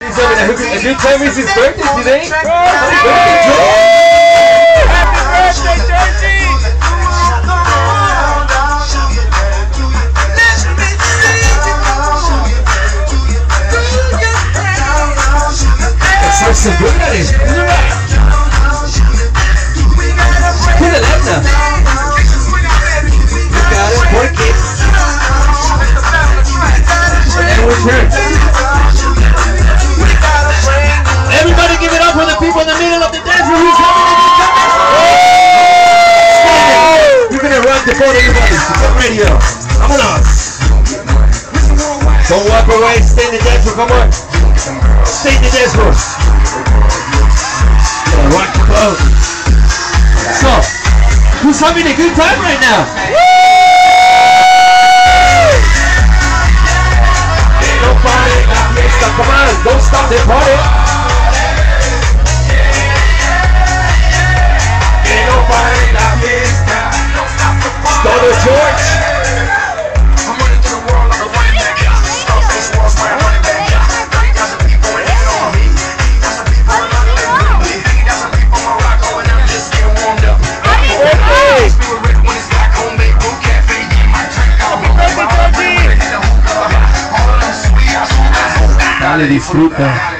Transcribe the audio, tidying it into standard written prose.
A good time is his birthday today. Happy birthday, Jorgie! That's so good at it. To the left now. You got it. Work it. And we turn. Everybody give it up for the people in the middle of the dance room who's having a good time. You're gonna run the boat, everybody. Get ready up. Come on. Don't walk away. Stay in the dance room. Come on. Stay in the dance room. Rock the boat. So, who's having a good time right now? Come on, don't stop the party. Go to George. I'm running through the world like a running back. Scarface was my running back. Got some people waiting on me. Got some people running on me. Got some people on Morocco and I'm just getting warmed up. Okay. Spirit red when it's black on me. Blue cafe, get my drink. Happy birthday, Jorgie. All of them sweet. Dale, disfruta.